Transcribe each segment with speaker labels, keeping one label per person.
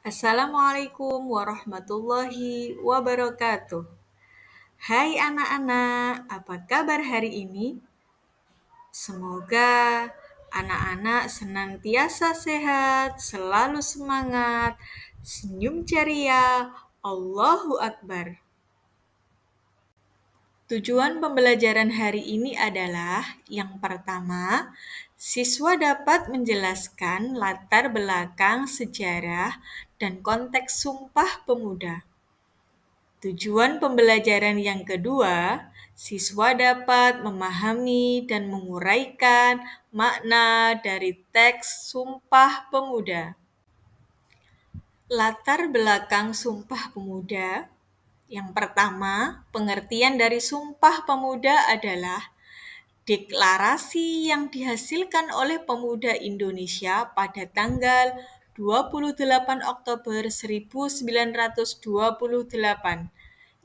Speaker 1: Assalamualaikum warahmatullahi wabarakatuh. Hai anak-anak, apa kabar hari ini? Semoga anak-anak senantiasa sehat, selalu semangat, senyum ceria. Allahu Akbar. Tujuan pembelajaran hari ini adalah yang pertama, siswa dapat menjelaskan latar belakang sejarah dan konteks Sumpah Pemuda. Tujuan pembelajaran yang kedua, siswa dapat memahami dan menguraikan makna dari teks Sumpah Pemuda. Latar belakang Sumpah Pemuda. Yang pertama, pengertian dari Sumpah Pemuda adalah deklarasi yang dihasilkan oleh pemuda Indonesia pada tanggal 28 Oktober 1928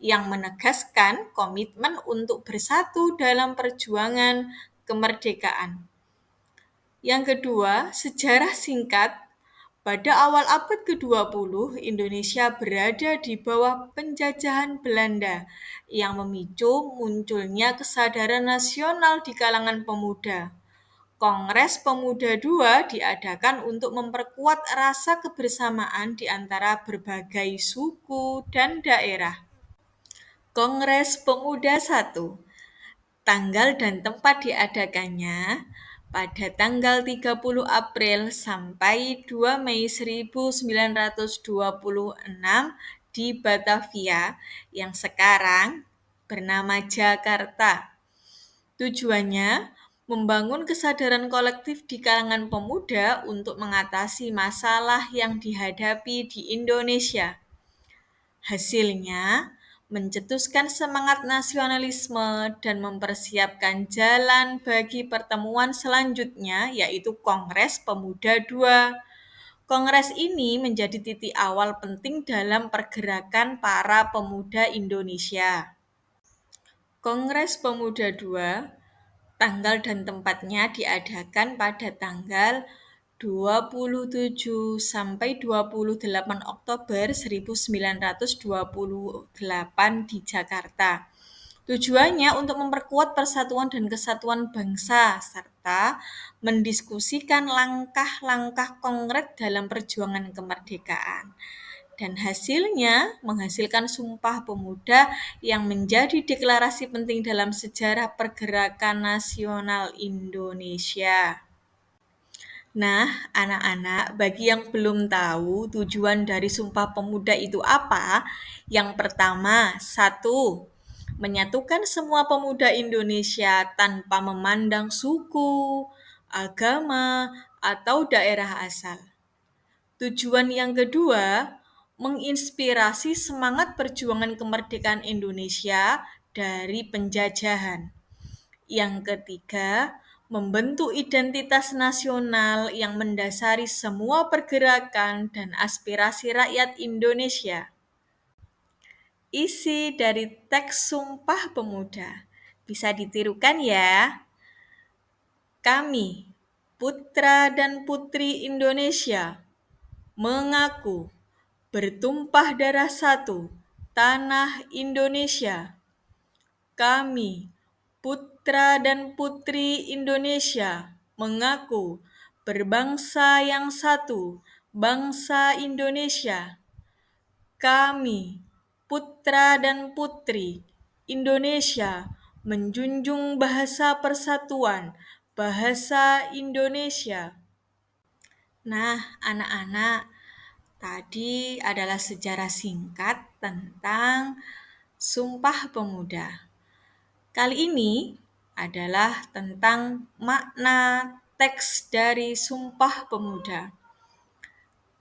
Speaker 1: yang menegaskan komitmen untuk bersatu dalam perjuangan kemerdekaan. Yang kedua, sejarah singkat. Pada awal abad ke-20, Indonesia berada di bawah penjajahan Belanda yang memicu munculnya kesadaran nasional di kalangan pemuda. Kongres Pemuda II diadakan untuk memperkuat rasa kebersamaan di antara berbagai suku dan daerah. Kongres Pemuda I. Tanggal dan tempat diadakannya pada tanggal 30 April sampai 2 Mei 1926 di Batavia yang sekarang bernama Jakarta. Tujuannya membangun kesadaran kolektif di kalangan pemuda untuk mengatasi masalah yang dihadapi di Indonesia. Hasilnya, mencetuskan semangat nasionalisme dan mempersiapkan jalan bagi pertemuan selanjutnya, yaitu Kongres Pemuda II. Kongres ini menjadi titik awal penting dalam pergerakan para pemuda Indonesia. Kongres Pemuda II, tanggal dan tempatnya diadakan pada tanggal 27 sampai 28 Oktober 1928 di Jakarta. Tujuannya untuk memperkuat persatuan dan kesatuan bangsa serta mendiskusikan langkah-langkah konkret dalam perjuangan kemerdekaan. Dan hasilnya menghasilkan Sumpah Pemuda yang menjadi deklarasi penting dalam sejarah pergerakan nasional Indonesia. Nah, anak-anak, bagi yang belum tahu tujuan dari Sumpah Pemuda itu apa? Yang pertama, 1. Menyatukan semua pemuda Indonesia tanpa memandang suku, agama, atau daerah asal. Tujuan yang kedua, menginspirasi semangat perjuangan kemerdekaan Indonesia dari penjajahan. Yang ketiga, membentuk identitas nasional yang mendasari semua pergerakan dan aspirasi rakyat Indonesia. Isi dari teks Sumpah Pemuda bisa ditirukan ya. Kami, putra dan putri Indonesia, mengaku bertumpah darah satu tanah Indonesia. Kami, putra dan putri Indonesia, mengaku berbangsa yang satu, bangsa Indonesia. Kami, putra dan putri Indonesia, menjunjung bahasa persatuan, bahasa Indonesia. Nah, anak-anak, tadi adalah sejarah singkat tentang Sumpah Pemuda. Kali ini adalah tentang makna teks dari Sumpah Pemuda.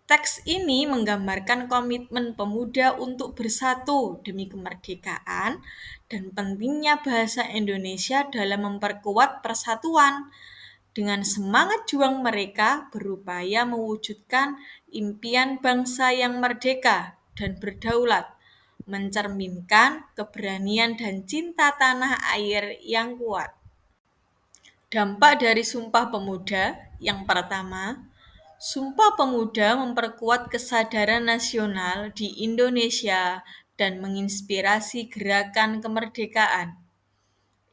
Speaker 1: Teks ini menggambarkan komitmen pemuda untuk bersatu demi kemerdekaan dan pentingnya bahasa Indonesia dalam memperkuat persatuan. Dengan semangat juang mereka berupaya mewujudkan impian bangsa yang merdeka dan berdaulat, mencerminkan keberanian dan cinta tanah air yang kuat. Dampak dari Sumpah Pemuda yang pertama, Sumpah Pemuda memperkuat kesadaran nasional di Indonesia dan menginspirasi gerakan kemerdekaan.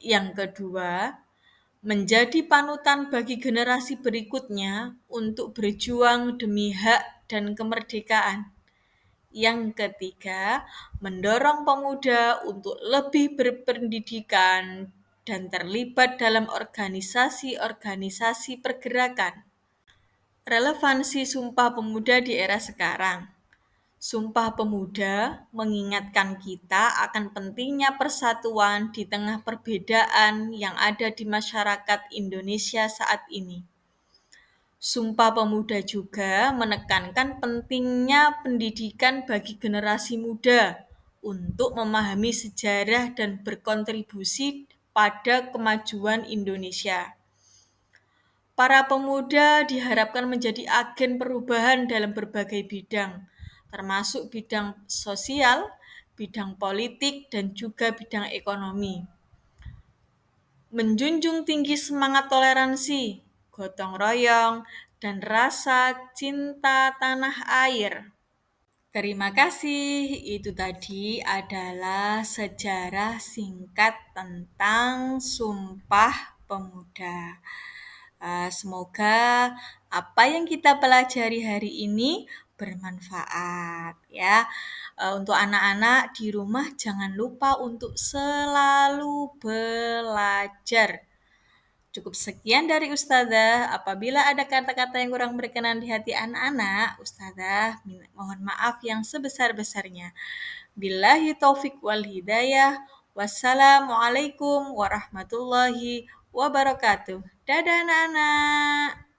Speaker 1: Yang kedua, menjadi panutan bagi generasi berikutnya untuk berjuang demi hak dan kemerdekaan. Yang ketiga, mendorong pemuda untuk lebih berpendidikan dan terlibat dalam organisasi-organisasi pergerakan. Relevansi Sumpah Pemuda di era sekarang. Sumpah Pemuda mengingatkan kita akan pentingnya persatuan di tengah perbedaan yang ada di masyarakat Indonesia saat ini. Sumpah Pemuda juga menekankan pentingnya pendidikan bagi generasi muda untuk memahami sejarah dan berkontribusi pada kemajuan Indonesia. Para pemuda diharapkan menjadi agen perubahan dalam berbagai bidang, termasuk bidang sosial, bidang politik, dan juga bidang ekonomi. Menjunjung tinggi semangat toleransi, gotong royong, dan rasa cinta tanah air. Terima kasih. Itu tadi adalah sejarah singkat tentang Sumpah Pemuda. Semoga apa yang kita pelajari hari ini bermanfaat ya. Untuk anak-anak di rumah jangan lupa untuk selalu belajar. Cukup sekian dari Ustazah. Apabila ada kata-kata yang kurang berkenan di hati anak-anak, Ustazah mohon maaf yang sebesar-besarnya. Billahi taufik wal hidayah. Wassalamualaikum warahmatullahi wabarakatuh. Dadah anak-anak.